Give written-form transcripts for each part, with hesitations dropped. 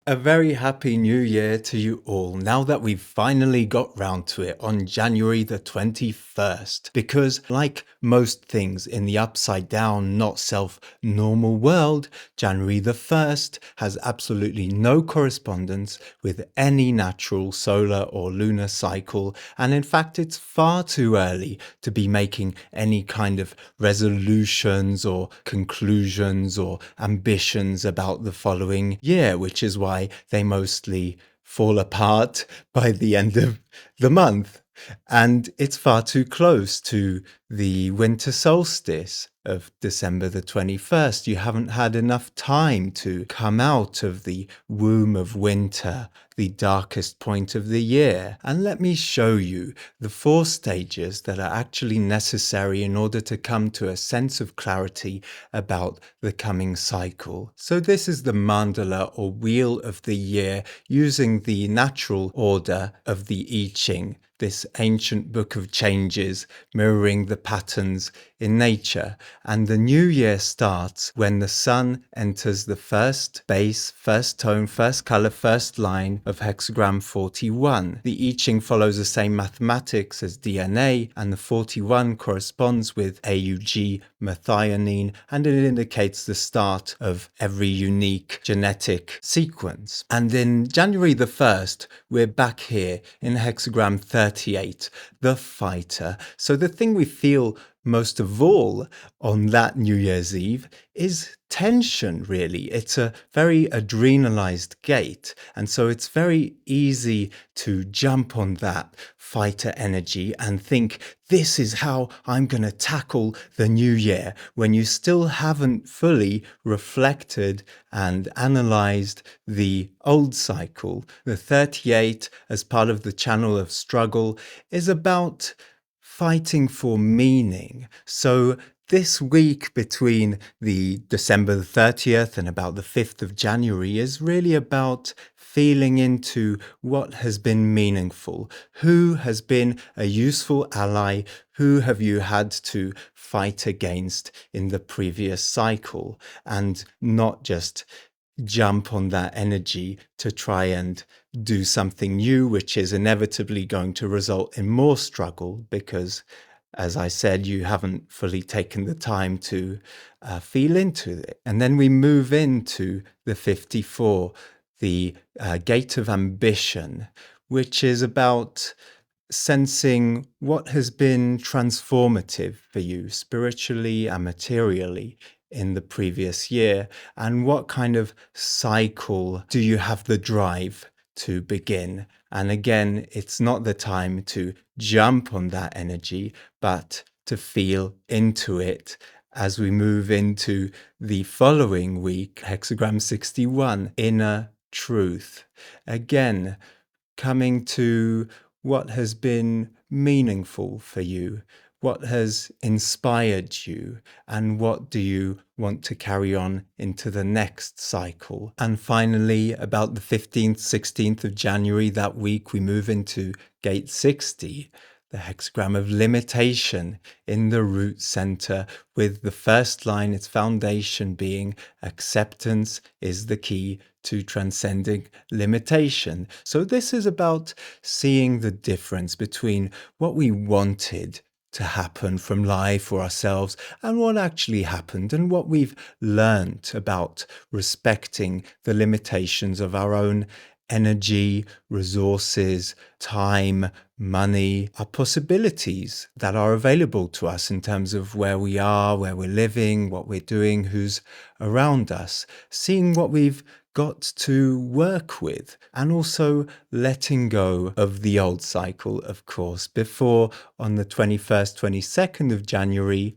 A very happy new year to you all now that we've finally got round to it on January the 21st. Because, like most things in the upside down, not self normal world, January the 1st has absolutely no correspondence with any natural solar or lunar cycle. And in fact, it's far too early to be making any kind of resolutions or conclusions or ambitions about the following year, which is why they mostly fall apart by the end of the month. And it's far too close to the winter solstice of December the 21st. You haven't had enough time to come out of the womb of winter, the darkest point of the year. And let me show you the 4 stages that are actually necessary in order to come to a sense of clarity about the coming cycle. So this is the mandala or wheel of the year using the natural order of the I Ching, this ancient book of changes mirroring the patterns in nature. And the new year starts when the sun enters the first base, first tone, first color, first line of hexagram 41. The I Ching follows the same mathematics as DNA, and the 41 corresponds with AUG methionine, and it indicates the start of every unique genetic sequence. And in January the 1st, we're back here in hexagram 38, the fighter. So the thing we feel most of all on that New Year's Eve is tension, really. It's a very adrenalized gate. And so it's very easy to jump on that fighter energy and think, this is how I'm going to tackle the new year, when you still haven't fully reflected and analyzed the old cycle. The 38, as part of the channel of struggle, is about fighting for meaning. So this week between the December the 30th and about the 5th of January is really about feeling into what has been meaningful. Who has been a useful ally? Who have you had to fight against in the previous cycle? And not just jump on that energy to try and do something new, which is inevitably going to result in more struggle because, as I said, you haven't fully taken the time to feel into it. And then we move into the 54, the gate of ambition, which is about sensing what has been transformative for you spiritually and materially in the previous year, and what kind of cycle do you have the drive to begin. And again, it's not the time to jump on that energy, but to feel into it as we move into the following week, hexagram 61, inner truth. Again, coming to what has been meaningful for you, what has inspired you, and what do you want to carry on into the next cycle. And finally, about the 15th, 16th of January, that week, we move into gate 60, the hexagram of limitation in the root center, with the first line, its foundation being acceptance is the key to transcending limitation. So this is about seeing the difference between what we wanted to happen from life or ourselves and what actually happened, and what we've learned about respecting the limitations of our own energy, resources, time, money, our possibilities that are available to us in terms of where we are, where we're living, what we're doing, who's around us, seeing what we've got to work with, and also letting go of the old cycle, of course, before on the 21st, 22nd of January,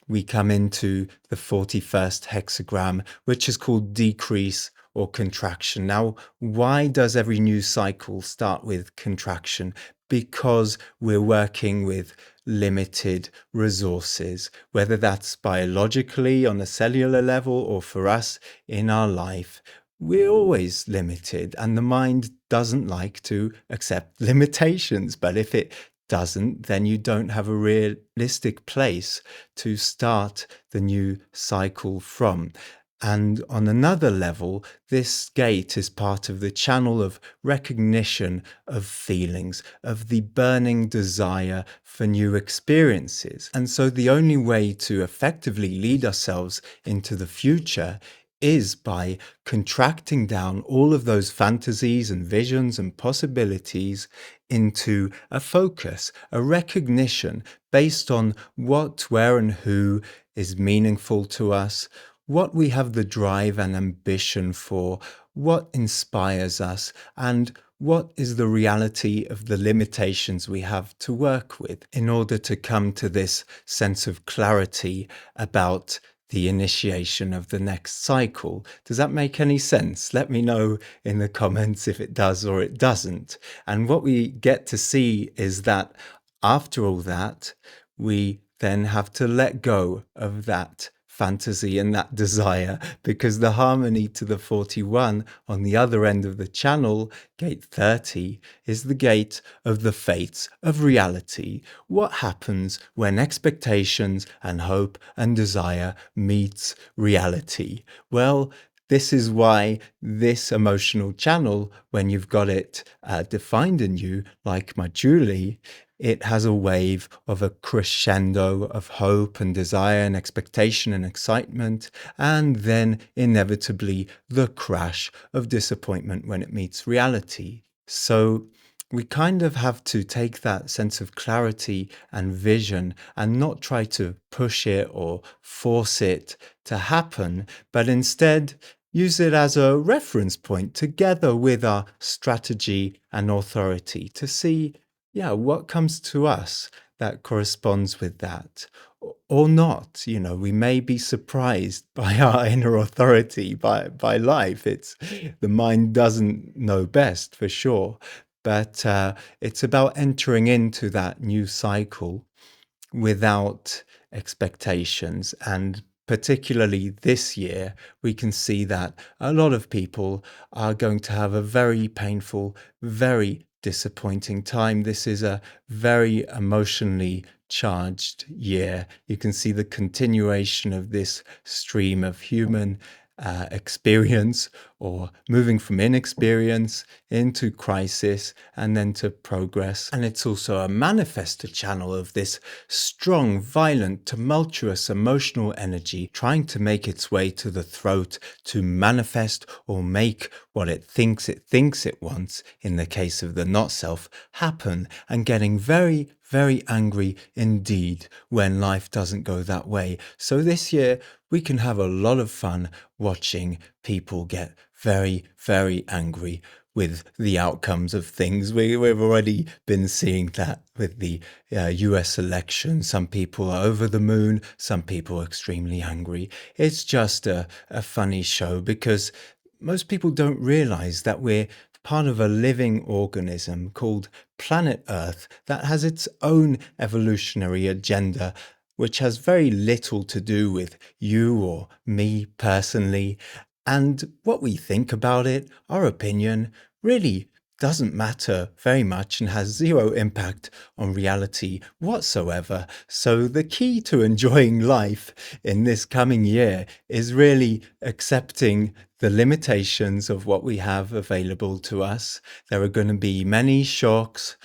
we come into the 41st hexagram, which is called decrease or contraction. Now, why does every new cycle start with contraction? Because we're working with limited resources, whether that's biologically on a cellular level or for us in our life. We're always limited, and the mind doesn't like to accept limitations. But if it doesn't, then you don't have a realistic place to start the new cycle from. And on another level, this gate is part of the channel of recognition of feelings, of the burning desire for new experiences. And so the only way to effectively lead ourselves into the future is by contracting down all of those fantasies and visions and possibilities into a focus, a recognition based on what, where, and who is meaningful to us, what we have the drive and ambition for, what inspires us, and what is the reality of the limitations we have to work with in order to come to this sense of clarity about the initiation of the next cycle. Does that make any sense? Let me know in the comments if it does or it doesn't. And what we get to see is that after all that, we then have to let go of that fantasy and that desire, because the harmony to the 41 on the other end of the channel, gate 30, is the gate of the fates of reality. What happens when expectations and hope and desire meets reality? Well, this is why this emotional channel, when you've got it defined in you, like my Julie, it has a wave of a crescendo of hope and desire and expectation and excitement, and then inevitably the crash of disappointment when it meets reality. So we kind of have to take that sense of clarity and vision and not try to push it or force it to happen, but instead use it as a reference point together with our strategy and authority to see, yeah, what comes to us that corresponds with that or not. We may be surprised by our inner authority, by life. The mind doesn't know best for sure, but it's about entering into that new cycle without expectations. And particularly this year, we can see that a lot of people are going to have a very painful, very disappointing time. This is a very emotionally charged year. You can see the continuation of this stream of human experience, or moving from inexperience into crisis and then to progress. And it's also a manifestor channel of this strong, violent, tumultuous emotional energy trying to make its way to the throat to manifest or make what it thinks it wants, in the case of the not self, happen, and getting very, very angry indeed when life doesn't go that way. So this year, we can have a lot of fun watching people get very, very angry with the outcomes of things. We've already been seeing that with the US election. Some people are over the moon, some people are extremely angry. It's just a funny show, because most people don't realize that we're part of a living organism called planet Earth that has its own evolutionary agenda, which has very little to do with you or me personally. And what we think about it, our opinion, really doesn't matter very much and has zero impact on reality whatsoever. So the key to enjoying life in this coming year is really accepting the limitations of what we have available to us. There are going to be many shocks,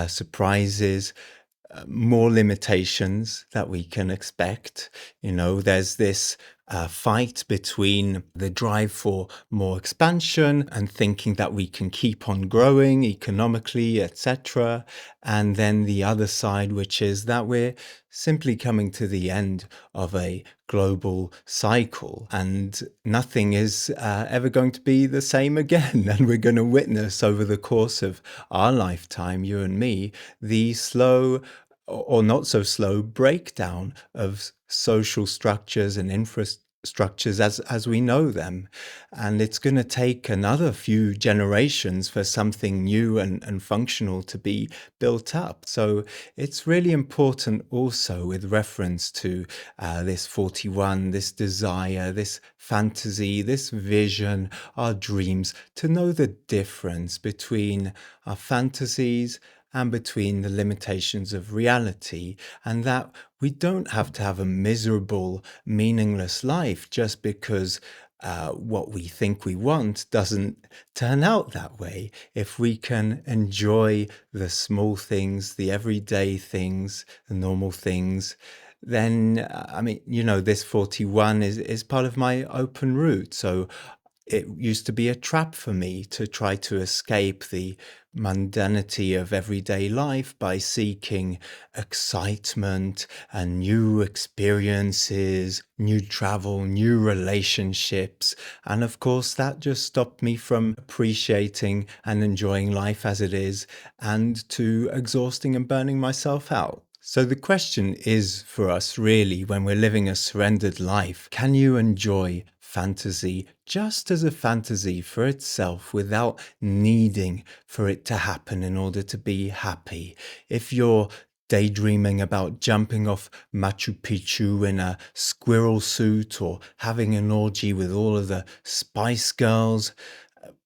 surprises, more limitations that we can expect. There's this fight between the drive for more expansion and thinking that we can keep on growing economically, etc. And then the other side, which is that we're simply coming to the end of a global cycle and nothing is ever going to be the same again. And we're going to witness over the course of our lifetime, you and me, the slow or not so slow breakdown of social structures and infrastructures as we know them. And it's going to take another few generations for something new and functional to be built up. So it's really important also with reference to this 41, this desire, this fantasy, this vision, our dreams, to know the difference between our fantasies and between the limitations of reality, and that we don't have to have a miserable, meaningless life just because what we think we want doesn't turn out that way. If we can enjoy the small things, the everyday things, the normal things, then I mean, this 41 is part of my open route. So it used to be a trap for me to try to escape the mundanity of everyday life by seeking excitement and new experiences, new travel, new relationships. And of course, that just stopped me from appreciating and enjoying life as it is, and to exhausting and burning myself out. So the question is for us really, when we're living a surrendered life, can you enjoy fantasy just as a fantasy for itself without needing for it to happen in order to be happy? If you're daydreaming about jumping off Machu Picchu in a squirrel suit, or having an orgy with all of the Spice Girls,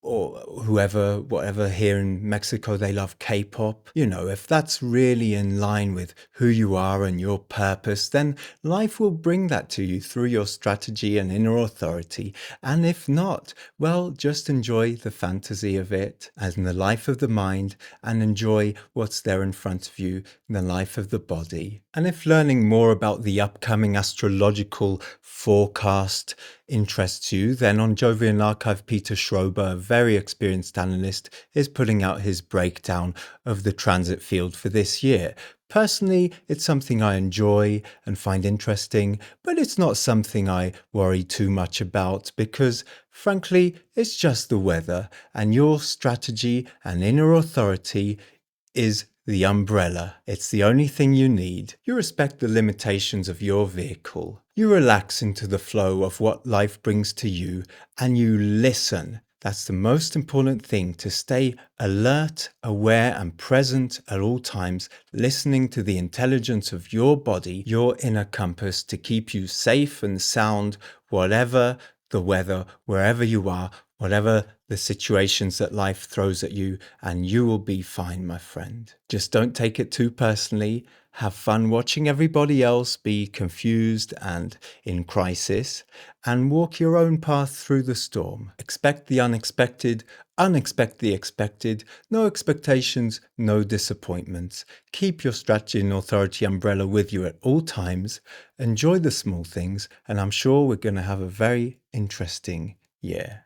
or whoever, whatever, here in Mexico, they love K-pop. If that's really in line with who you are and your purpose, then life will bring that to you through your strategy and inner authority. And if not, well, just enjoy the fantasy of it as in the life of the mind, and enjoy what's there in front of you in the life of the body. And if learning more about the upcoming astrological forecast interests you, then on Jovian Archive, Peter Schrober, a very experienced analyst, is putting out his breakdown of the transit field for this year. Personally, it's something I enjoy and find interesting, but it's not something I worry too much about because, frankly, it's just the weather, and your strategy and inner authority is the umbrella. It's the only thing you need. You respect the limitations of your vehicle. You relax into the flow of what life brings to you, and you listen. That's the most important thing, to stay alert, aware, and present at all times, listening to the intelligence of your body, your inner compass, to keep you safe and sound, whatever the weather, wherever you are, whatever the situations that life throws at you, and you will be fine, my friend. Just don't take it too personally. Have fun watching everybody else be confused and in crisis, and walk your own path through the storm. Expect the unexpected, unexpect the expected, no expectations, no disappointments. Keep your strategy and authority umbrella with you at all times. Enjoy the small things, and I'm sure we're going to have a very interesting year.